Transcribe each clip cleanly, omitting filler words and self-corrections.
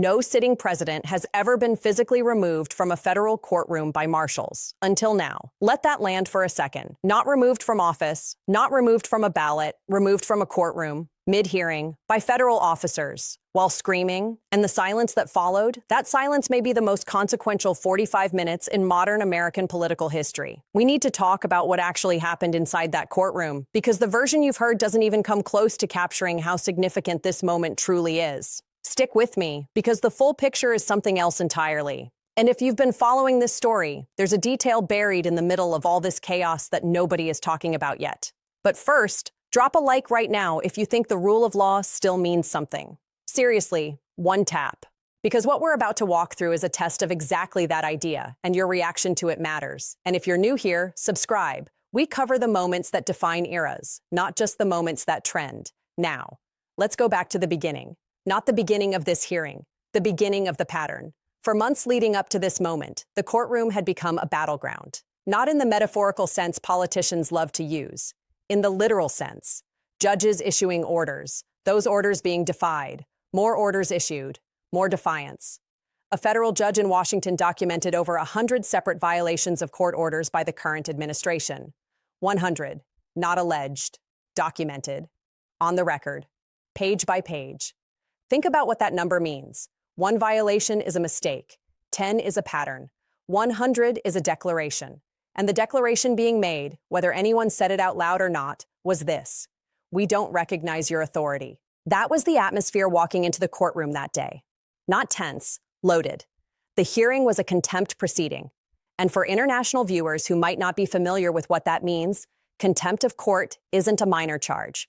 No sitting president has ever been physically removed from a federal courtroom by marshals, until now. Let that land for a second. Not removed from office, not removed from a ballot, removed from a courtroom, mid-hearing, by federal officers, while screaming, and the silence that followed, that silence may be the most consequential 45 minutes in modern American political history. We need to talk about what actually happened inside that courtroom, because the version you've heard doesn't even come close to capturing how significant this moment truly is. Stick with me, because the full picture is something else entirely. And if you've been following this story, there's a detail buried in the middle of all this chaos that nobody is talking about yet. But first, drop a like right now if you think the rule of law still means something. Seriously, one tap. Because what we're about to walk through is a test of exactly that idea, and your reaction to it matters. And if you're new here, subscribe. We cover the moments that define eras, not just the moments that trend. Now, let's go back to the beginning. Not the beginning of this hearing, the beginning of the pattern. For months leading up to this moment, the courtroom had become a battleground. Not in the metaphorical sense politicians love to use. In the literal sense. Judges issuing orders, those orders being defied, more orders issued, more defiance. A federal judge in Washington documented over 100 separate violations of court orders by the current administration. 100, not alleged, documented, on the record, page by page. Think about what that number means. 1 violation is a mistake. 10 is a pattern. 100 is a declaration. And the declaration being made, whether anyone said it out loud or not, was this: we don't recognize your authority. That was the atmosphere walking into the courtroom that day. Not tense, loaded. The hearing was a contempt proceeding. And for international viewers who might not be familiar with what that means, contempt of court isn't a minor charge.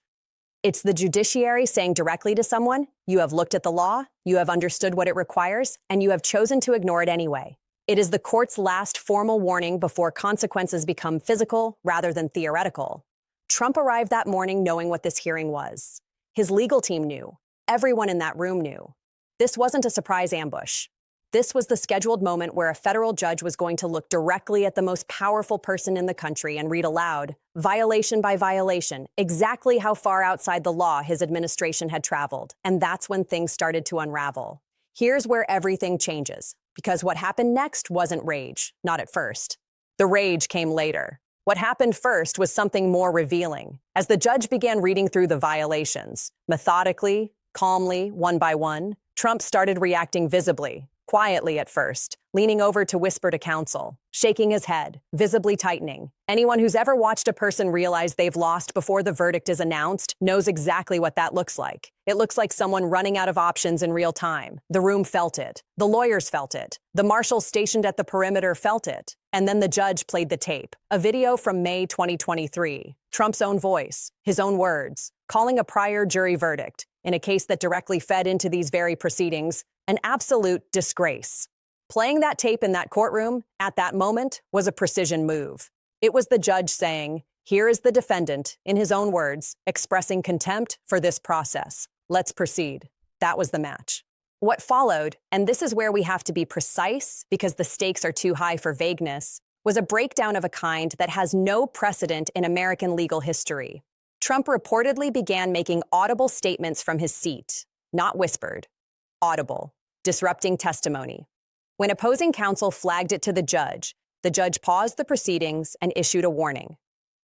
It's the judiciary saying directly to someone, you have looked at the law, you have understood what it requires, and you have chosen to ignore it anyway. It is the court's last formal warning before consequences become physical rather than theoretical. Trump arrived that morning knowing what this hearing was. His legal team knew. Everyone in that room knew. This wasn't a surprise ambush. This was the scheduled moment where a federal judge was going to look directly at the most powerful person in the country and read aloud, violation by violation, exactly how far outside the law his administration had traveled. And that's when things started to unravel. Here's where everything changes, because what happened next wasn't rage, not at first. The rage came later. What happened first was something more revealing. As the judge began reading through the violations, methodically, calmly, one by one, Trump started reacting visibly. Quietly at first, leaning over to whisper to counsel, shaking his head, visibly tightening. Anyone who's ever watched a person realize they've lost before the verdict is announced knows exactly what that looks like. It looks like someone running out of options in real time. The room felt it. The lawyers felt it. The marshals stationed at the perimeter felt it. And then the judge played the tape, a video from May 2023. Trump's own voice, his own words, calling a prior jury verdict in a case that directly fed into these very proceedings an absolute disgrace. Playing that tape in that courtroom, at that moment, was a precision move. It was the judge saying, here is the defendant, in his own words, expressing contempt for this process. Let's proceed. That was the match. What followed, and this is where we have to be precise because the stakes are too high for vagueness, was a breakdown of a kind that has no precedent in American legal history. Trump reportedly began making audible statements from his seat, not whispered. Audible, disrupting testimony. When opposing counsel flagged it to the judge paused the proceedings and issued a warning.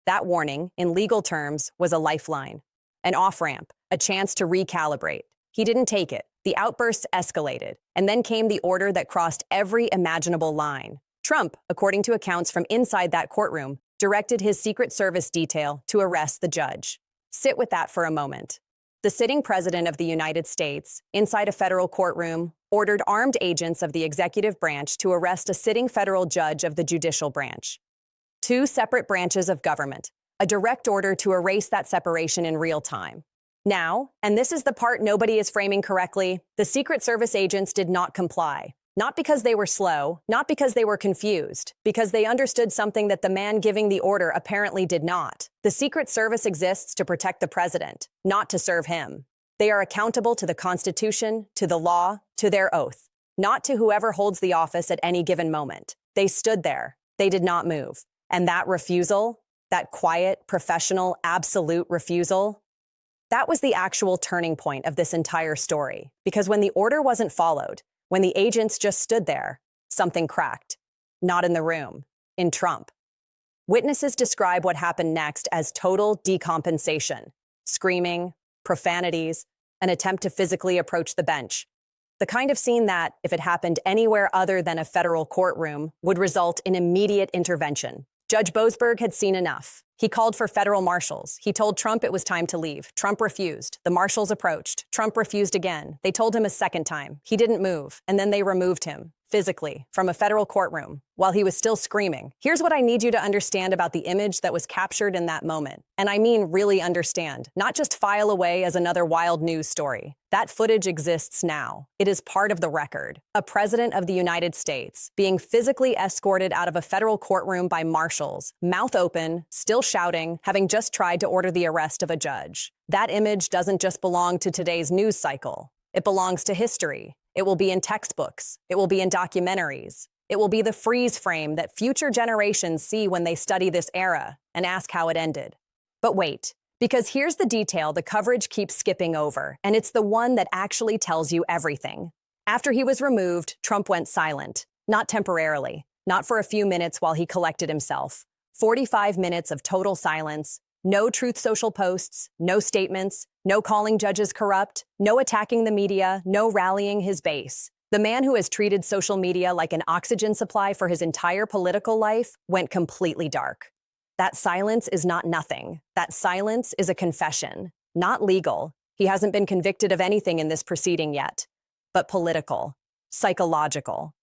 That warning, in legal terms, was a lifeline, an off-ramp, a chance to recalibrate. He didn't take it. The outbursts escalated, and then came the order that crossed every imaginable line. Trump, according to accounts from inside that courtroom, directed his Secret Service detail to arrest the judge. Sit with that for a moment. The sitting president of the United States, inside a federal courtroom, ordered armed agents of the executive branch to arrest a sitting federal judge of the judicial branch. 2 separate branches of government, a direct order to erase that separation in real time. Now, and this is the part nobody is framing correctly, the Secret Service agents did not comply. Not because they were slow, not because they were confused, because they understood something that the man giving the order apparently did not. The Secret Service exists to protect the president, not to serve him. They are accountable to the Constitution, to the law, to their oath, not to whoever holds the office at any given moment. They stood there. They did not move. And that refusal, that quiet, professional, absolute refusal, That was the actual turning point of this entire story, because when the order wasn't followed, when the agents just stood there, something cracked. Not in the room, in Trump. Witnesses describe what happened next as total decompensation, screaming, profanities, an attempt to physically approach the bench. The kind of scene that, if it happened anywhere other than a federal courtroom, would result in immediate intervention. Judge Boasberg had seen enough. He called for federal marshals. He told Trump it was time to leave. Trump refused. The marshals approached. Trump refused again. They told him a second time. He didn't move, and then they removed him, physically, from a federal courtroom, while he was still screaming. Here's what I need you to understand about the image that was captured in that moment. And I mean really understand, not just file away as another wild news story. That footage exists now. It is part of the record. A president of the United States being physically escorted out of a federal courtroom by marshals, mouth open, still shouting, having just tried to order the arrest of a judge. That image doesn't just belong to today's news cycle. It belongs to history. It will be in textbooks. It will be in documentaries. It will be the freeze frame that future generations see when they study this era and ask how it ended. But wait, because here's the detail the coverage keeps skipping over, and it's the one that actually tells you everything. After he was removed, Trump went silent. Not temporarily, not for a few minutes while he collected himself. 45 minutes of total silence, no Truth Social posts, no statements, no calling judges corrupt, no attacking the media, no rallying his base. The man who has treated social media like an oxygen supply for his entire political life went completely dark. That silence is not nothing. That silence is a confession, not legal. He hasn't been convicted of anything in this proceeding yet, but political, psychological.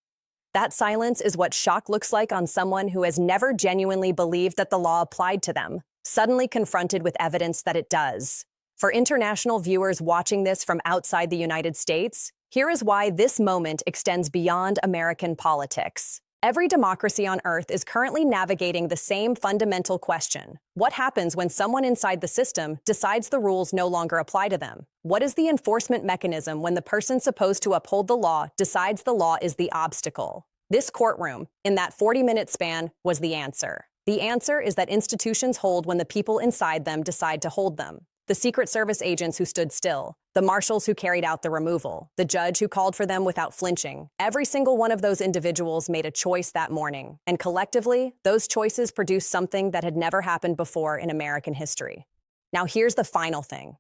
That silence is what shock looks like on someone who has never genuinely believed that the law applied to them, suddenly confronted with evidence that it does. For international viewers watching this from outside the United States, here is why this moment extends beyond American politics. Every democracy on Earth is currently navigating the same fundamental question. What happens when someone inside the system decides the rules no longer apply to them? What is the enforcement mechanism when the person supposed to uphold the law decides the law is the obstacle? This courtroom, in that 40-minute span, was the answer. The answer is that institutions hold when the people inside them decide to hold them. The Secret Service agents who stood still, the marshals who carried out the removal, the judge who called for them without flinching. Every single one of those individuals made a choice that morning, and collectively, those choices produced something that had never happened before in American history. Now here's the final thing.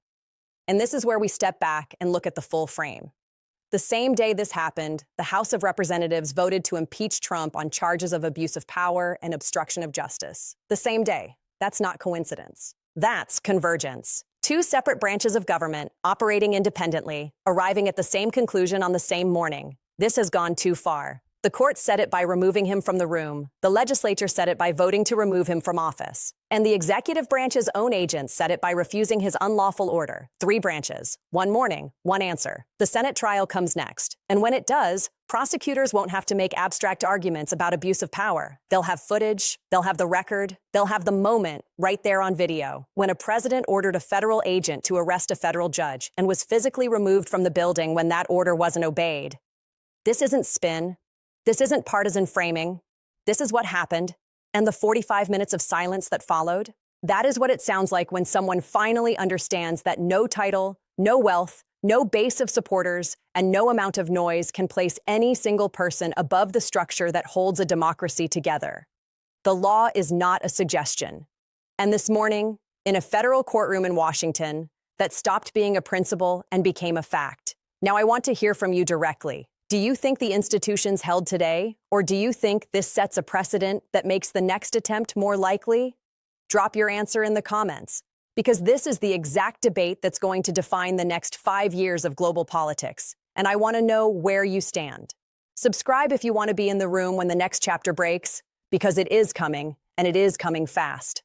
And this is where we step back and look at the full frame. The same day this happened, the House of Representatives voted to impeach Trump on charges of abuse of power and obstruction of justice. The same day. That's not coincidence. That's convergence. Two separate branches of government, operating independently, arriving at the same conclusion on the same morning. This has gone too far. The court said it by removing him from the room. The legislature said it by voting to remove him from office. And the executive branch's own agents said it by refusing his unlawful order. 3 branches, 1 morning, 1 answer. The Senate trial comes next. And when it does, prosecutors won't have to make abstract arguments about abuse of power. They'll have footage, they'll have the record, they'll have the moment right there on video. When a president ordered a federal agent to arrest a federal judge and was physically removed from the building when that order wasn't obeyed. This isn't spin. This isn't partisan framing. This is what happened. And the 45 minutes of silence that followed, that is what it sounds like when someone finally understands that no title, no wealth, no base of supporters, and no amount of noise can place any single person above the structure that holds a democracy together. The law is not a suggestion. And this morning, in a federal courtroom in Washington, that stopped being a principle and became a fact. Now I want to hear from you directly. Do you think the institutions held today, or do you think this sets a precedent that makes the next attempt more likely? Drop your answer in the comments, because this is the exact debate that's going to define the next 5 years of global politics, and I want to know where you stand. Subscribe if you want to be in the room when the next chapter breaks, because it is coming, and it is coming fast.